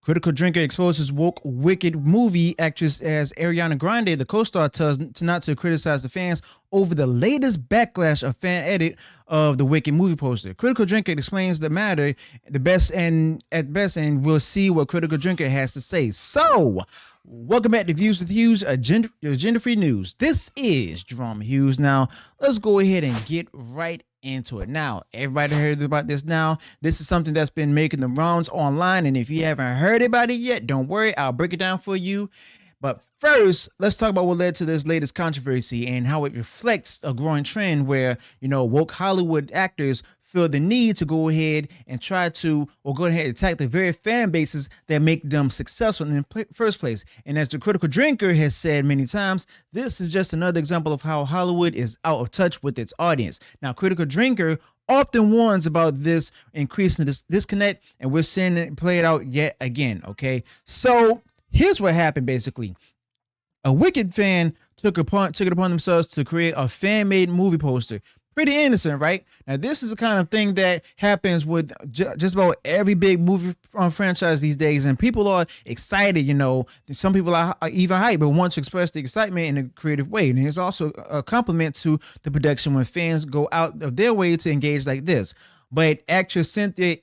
Critical Drinker exposes woke Wicked movie actress as Ariana Grande, the co-star, tells not to criticize the fans over the latest backlash of fan edit of the Wicked movie poster. Critical Drinker explains the matter the best and at best, and we'll see what Critical Drinker has to say. So, welcome back to Views with Hughes, agenda-free news. This is Drama Hughes. Now, let's go ahead and get right into it. Now, everybody heard about this now. This is something that's been making the rounds online, and if you haven't heard about it yet, don't worry, I'll break it down for you. But first, let's talk about what led to this latest controversy and how it reflects a growing trend where, woke Hollywood actors feel the need to go ahead and try to, or go ahead and attack the very fan bases that make them successful in the first place. And as the Critical Drinker has said many times, this is just another example of how Hollywood is out of touch with its audience. Now, Critical Drinker often warns about this increasing this disconnect, and we're seeing it play it out yet again, okay? So here's what happened, basically. A Wicked fan took it upon themselves to create a fan-made movie poster. Pretty innocent, right? Now, this is the kind of thing that happens with just about every big movie franchise these days, and people are excited, Some people are even hyped, but want to express the excitement in a creative way. And it's also a compliment to the production when fans go out of their way to engage like this. But actress Cynthia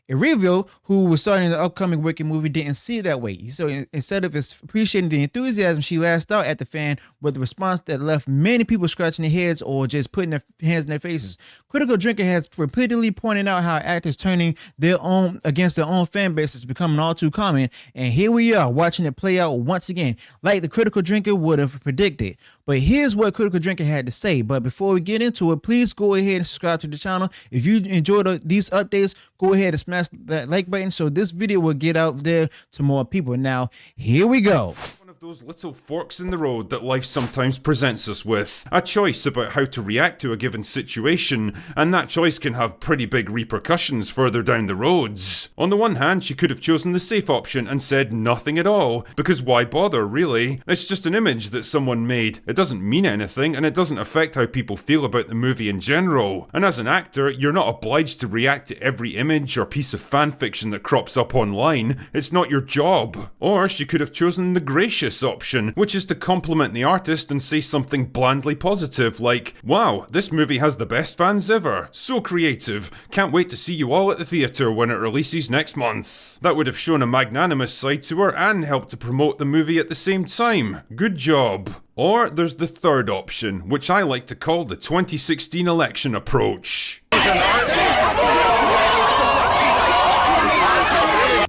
Erivo, who was starting the upcoming Wicked movie, didn't see it that way. So instead of appreciating the enthusiasm, she lashed out at the fan with a response that left many people scratching their heads or just putting their hands in their faces. Critical Drinker has repeatedly pointed out how actors turning their own against their own fan base is becoming all too common, and here we are watching it play out once again, like the Critical Drinker would have predicted. But here's what Critical Drinker had to say. But before we get into it, please go ahead and subscribe to the channel. If you enjoyed these updates, go ahead and smash that like button so this video will get out there to more people. Now, here we go. Those little forks in the road that life sometimes presents us with. A choice about how to react to a given situation, and that choice can have pretty big repercussions further down the roads. On the one hand, she could have chosen the safe option and said nothing at all, because why bother, really? It's just an image that someone made. It doesn't mean anything, and it doesn't affect how people feel about the movie in general. And as an actor, you're not obliged to react to every image or piece of fanfiction that crops up online. It's not your job. Or she could have chosen the gracious option, which is to compliment the artist and say something blandly positive like, "Wow, this movie has the best fans ever. So creative. Can't wait to see you all at the theatre when it releases next month." That would have shown a magnanimous side to her and helped to promote the movie at the same time. Good job. Or there's the third option, which I like to call the 2016 election approach.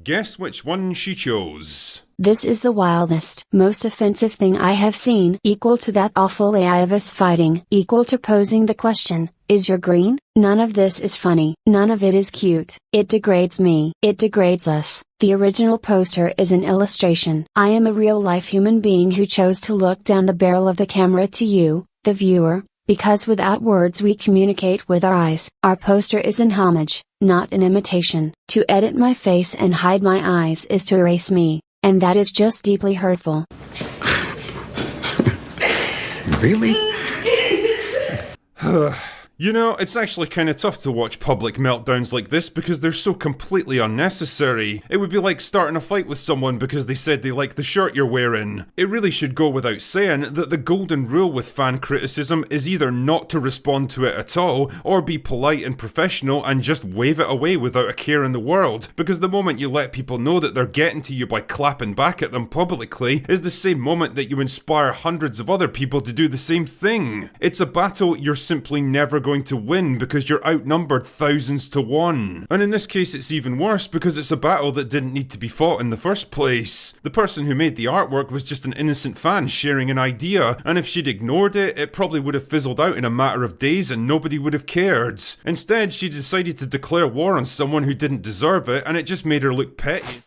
Guess which one she chose. This is the wildest, most offensive thing I have seen. Equal to that awful AI of us fighting. Equal to posing the question, is your green? None of this is funny. None of it is cute. It degrades me. It degrades us. The original poster is an illustration. I am a real-life human being who chose to look down the barrel of the camera to you, the viewer, because without words we communicate with our eyes. Our poster is an homage, not an imitation. To edit my face and hide my eyes is to erase me. And that is just deeply hurtful. Really? You know, it's actually kinda tough to watch public meltdowns like this because they're so completely unnecessary. It would be like starting a fight with someone because they said they like the shirt you're wearing. It really should go without saying that the golden rule with fan criticism is either not to respond to it at all, or be polite and professional and just wave it away without a care in the world, because the moment you let people know that they're getting to you by clapping back at them publicly is the same moment that you inspire hundreds of other people to do the same thing. It's a battle you're simply never going to win because you're outnumbered thousands to one. And in this case it's even worse because it's a battle that didn't need to be fought in the first place. The person who made the artwork was just an innocent fan sharing an idea, and if she'd ignored it, it probably would have fizzled out in a matter of days and nobody would have cared. Instead, she decided to declare war on someone who didn't deserve it, and it just made her look petty.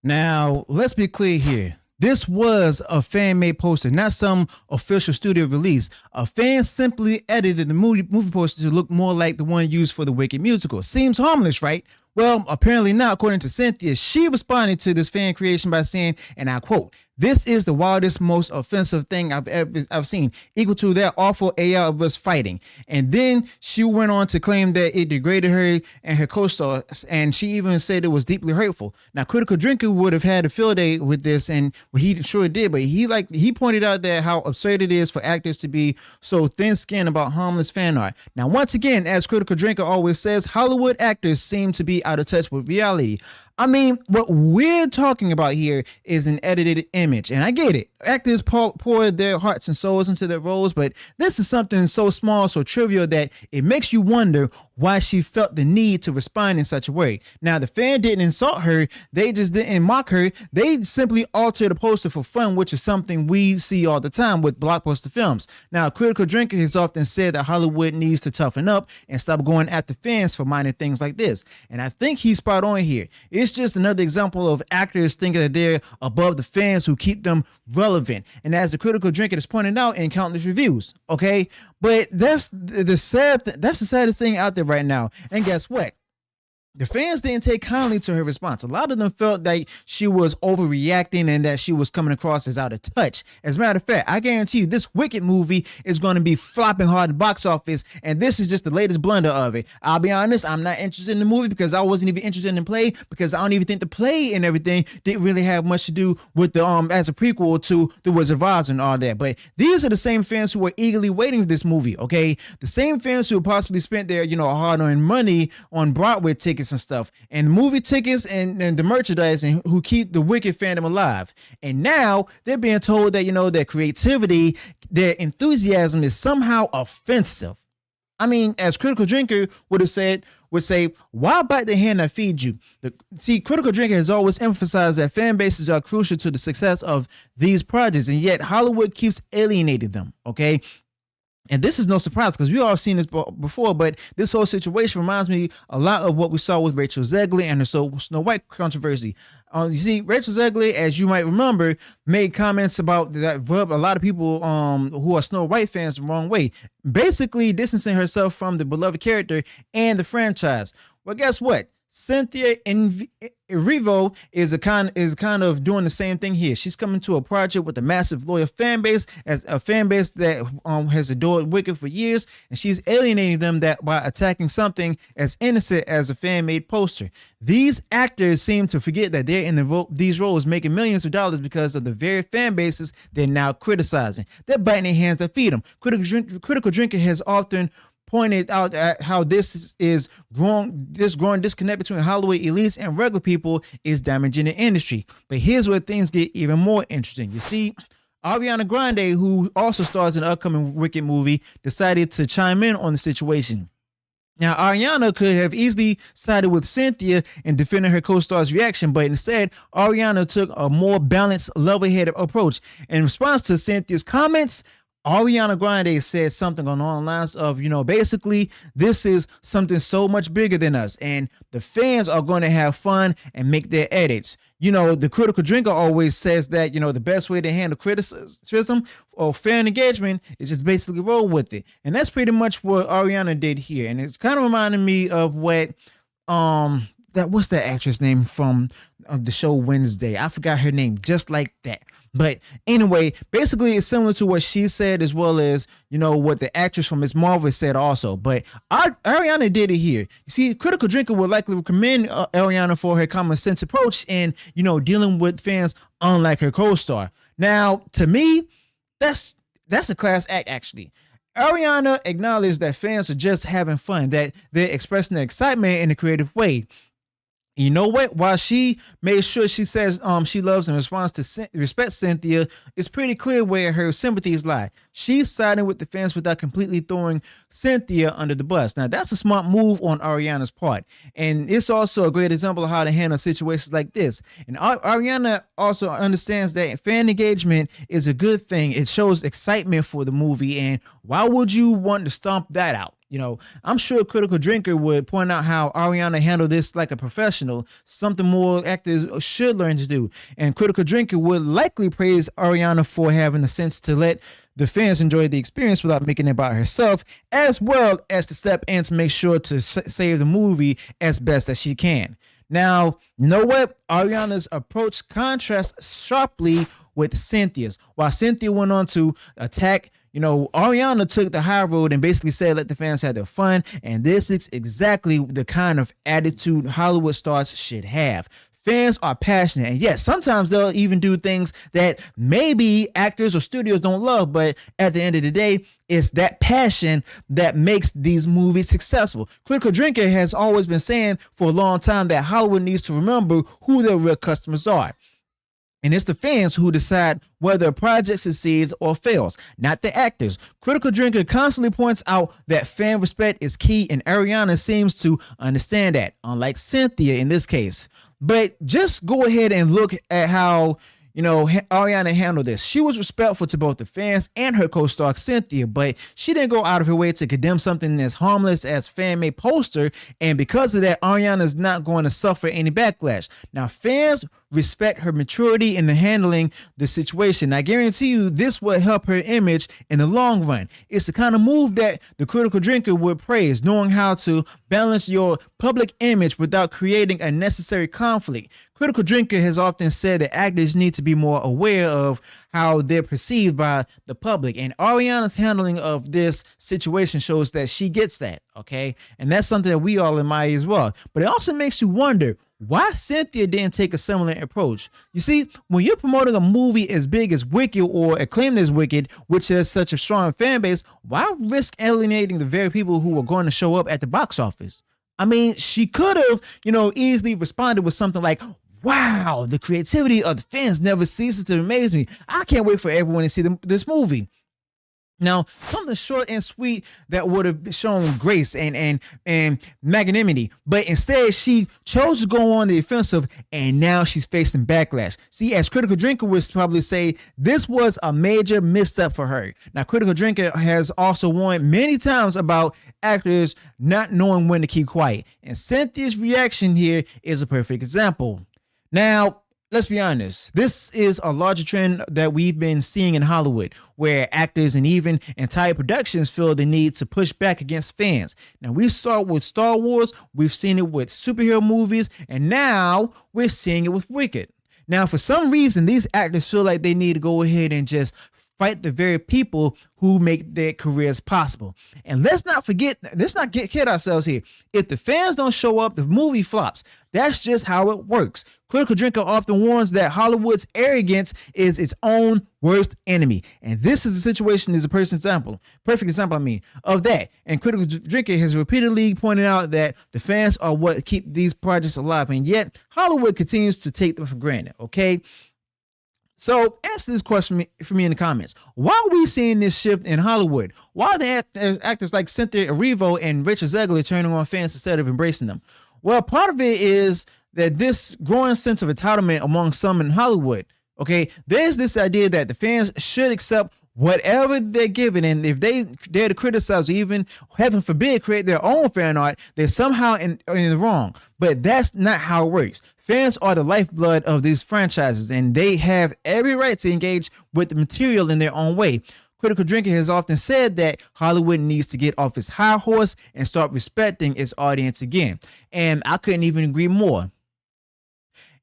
Now, let's be clear here. This was a fan-made poster, not some official studio release. A fan simply edited the movie poster to look more like the one used for the Wicked musical. Seems harmless, right? Well, apparently not, according to Cynthia. She responded to this fan creation by saying, and I quote, This is the wildest, most offensive thing I've seen, equal to that awful AI of us fighting. And then she went on to claim that it degraded her and her co-stars, and she even said it was deeply hurtful. Now, Critical Drinker would have had a field day with this, and he sure did, but he pointed out that how absurd it is for actors to be so thin-skinned about harmless fan art. Now, once again, as Critical Drinker always says, Hollywood actors seem to be out of touch with reality. I mean, what we're talking about here is an edited image, and I get it. Actors pour their hearts and souls into their roles, but this is something so small, so trivial that it makes you wonder why she felt the need to respond in such a way. Now, the fan didn't insult her. They just didn't mock her. They simply altered the poster for fun, which is something we see all the time with blockbuster films. Now, Critical Drinker has often said that Hollywood needs to toughen up and stop going after fans for minor things like this, and I think he's spot on here. It's just another example of actors thinking that they're above the fans who keep them relevant. And as the Critical Drinker has pointed out in countless reviews, okay? But that's the saddest thing out there right now. And guess what? The fans didn't take kindly to her response. A lot of them felt that she was overreacting and that she was coming across as out of touch. As a matter of fact, I guarantee you this Wicked movie is going to be flopping hard at the box office, and this is just the latest blunder of it. I'll be honest, I'm not interested in the movie because I wasn't even interested in the play, because I don't even think the play and everything didn't really have much to do with the as a prequel to The Wizard of Oz and all that. But these are the same fans who were eagerly waiting for this movie, okay? The same fans who possibly spent their, hard-earned money on Broadway tickets and stuff, and movie tickets and the merchandise, and who keep the Wicked fandom alive. And now they're being told that, their creativity, their enthusiasm is somehow offensive. I mean, as Critical Drinker would say, why bite the hand that feeds you? Critical Drinker has always emphasized that fan bases are crucial to the success of these projects, and yet Hollywood keeps alienating them, okay? And this is no surprise because we all seen this before, but this whole situation reminds me a lot of what we saw with Rachel Zegler and her Snow White controversy. You see, Rachel Zegler, as you might remember, made comments about that rub a lot of people who are Snow White fans the wrong way, basically distancing herself from the beloved character and the franchise. Well, guess what? Cynthia Erivo is kind of doing the same thing here. She's coming to a project with a massive loyal fan base, as a fan base that has adored Wicked for years, and she's alienating them that by attacking something as innocent as a fan-made poster. These actors seem to forget that they're in these roles making millions of dollars because of the very fan bases they're now criticizing. They're biting their hands that feed them. Critical Drinker has often pointed out at how this growing disconnect between Hollywood elites and regular people is damaging the industry. But here's where things get even more interesting. You see, Ariana Grande, who also stars in the upcoming Wicked movie, decided to chime in on the situation. Now, Ariana could have easily sided with Cynthia in defending her co-star's reaction, but instead, Ariana took a more balanced, level-headed approach. In response to Cynthia's comments, Ariana Grande said something along the lines of, basically, this is something so much bigger than us, and the fans are going to have fun and make their edits. The Critical Drinker always says that, the best way to handle criticism or fan engagement is just basically roll with it. And that's pretty much what Ariana did here. And it's kind of reminding me of what, what's that actress name from the show Wednesday? I forgot her name, just like that. But anyway, basically it's similar to what she said, as well as, what the actress from Miss Marvel said also. But Ariana did it here. You see, Critical Drinker would likely commend Ariana for her common sense approach in, dealing with fans unlike her co-star. Now, to me, that's a class act, actually. Ariana acknowledged that fans are just having fun, that they're expressing their excitement in a creative way. You know what? While she made sure she says she loves and responds to respect Cynthia, it's pretty clear where her sympathies lie. She's siding with the fans without completely throwing Cynthia under the bus. Now, that's a smart move on Ariana's part. And it's also a great example of how to handle situations like this. And Ariana also understands that fan engagement is a good thing. It shows excitement for the movie. And why would you want to stomp that out? I'm sure Critical Drinker would point out how Ariana handled this like a professional, something more actors should learn to do. And Critical Drinker would likely praise Ariana for having the sense to let the fans enjoy the experience without making it about herself, as well as to step in to make sure to save the movie as best as she can. Now, you know what? Ariana's approach contrasts sharply with Cynthia's. While Cynthia went on to attack, Ariana took the high road and basically said, let the fans have their fun. And this is exactly the kind of attitude Hollywood stars should have. Fans are passionate, and yes, sometimes they'll even do things that maybe actors or studios don't love, but at the end of the day, it's that passion that makes these movies successful. Critical Drinker has always been saying for a long time that Hollywood needs to remember who their real customers are. And it's the fans who decide whether a project succeeds or fails, not the actors. Critical Drinker constantly points out that fan respect is key, and Ariana seems to understand that, unlike Cynthia in this case. But just go ahead and look at how Ariana handled this. She was respectful to both the fans and her co-star Cynthia, but she didn't go out of her way to condemn something as harmless as fan-made poster, and because of that, Ariana is not going to suffer any backlash. Now, fans respect her maturity in the handling the situation. I guarantee you this will help her image in the long run. It's the kind of move that the Critical Drinker would praise, knowing how to balance your public image without creating unnecessary conflict. Critical Drinker has often said that actors need to be more aware of how they're perceived by the public, and Ariana's handling of this situation shows that she gets that, okay? And that's something that we all admire as well. But it also makes you wonder why Cynthia didn't take a similar approach. You see, when you're promoting a movie as big as Wicked or acclaimed as Wicked, which has such a strong fan base, why risk alienating the very people who are going to show up at the box office? I mean, she could have, easily responded with something like, wow, the creativity of the fans never ceases to amaze me. I can't wait for everyone to see this movie. Now, something short and sweet that would have shown grace and magnanimity, but instead she chose to go on the offensive, and now she's facing backlash. See, as Critical Drinker would probably say, this was a major misstep for her. Now, Critical Drinker has also warned many times about actors not knowing when to keep quiet, and Cynthia's reaction here is a perfect example. Now, let's be honest, this is a larger trend that we've been seeing in Hollywood, where actors and even entire productions feel the need to push back against fans. Now, we saw it with Star Wars, we've seen it with superhero movies, and now we're seeing it with Wicked. Now, for some reason, these actors feel like they need to go ahead and just fight the very people who make their careers possible. And let's not get kid ourselves here. If the fans don't show up, the movie flops. That's just how it works. Critical Drinker often warns that Hollywood's arrogance is its own worst enemy. And this is a situation, is a perfect example of that. And Critical Drinker has repeatedly pointed out that the fans are what keep these projects alive. And yet Hollywood continues to take them for granted, okay? So answer this question for me in the comments. Why are we seeing this shift in Hollywood? Why are the actors like Cynthia Erivo and Richard Zegler turning on fans instead of embracing them? Well, part of it is that this growing sense of entitlement among some in Hollywood. Okay, there's this idea that the fans should accept whatever they're given, and if they dare to criticize or even, heaven forbid, create their own fan art, they're somehow in the wrong. But that's not how it works. Fans are the lifeblood of these franchises, and they have every right to engage with the material in their own way. Critical Drinker has often said that Hollywood needs to get off its high horse and start respecting its audience again. And I couldn't even agree more.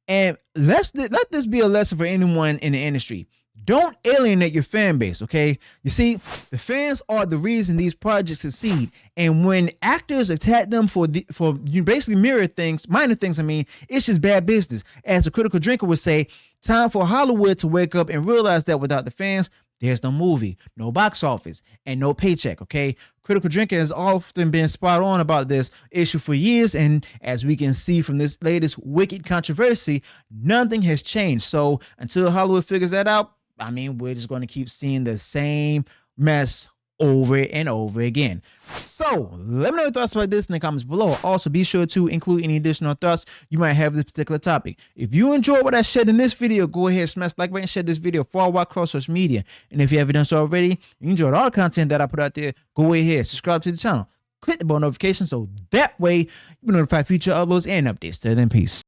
And let this be a lesson for anyone in the industry. Don't alienate your fan base, okay? You see, the fans are the reason these projects succeed. And when actors attack them for you basically minor things, it's just bad business. As a Critical Drinker would say, time for Hollywood to wake up and realize that without the fans, there's no movie, no box office, and no paycheck, okay? Critical Drinker has often been spot on about this issue for years, and as we can see from this latest Wicked controversy, nothing has changed. So until Hollywood figures that out, we're just going to keep seeing the same mess over and over again. So let me know your thoughts about this in the comments below. Also, be sure to include any additional thoughts you might have this particular topic. If you enjoyed what I shared in this video, go ahead, smash the like button, share this video far wide across social media. And if you haven't done so already, you enjoyed all the content that I put out there, go ahead, subscribe to the channel, click the bell notification so that way you'll be notified future uploads and updates. Till then, peace.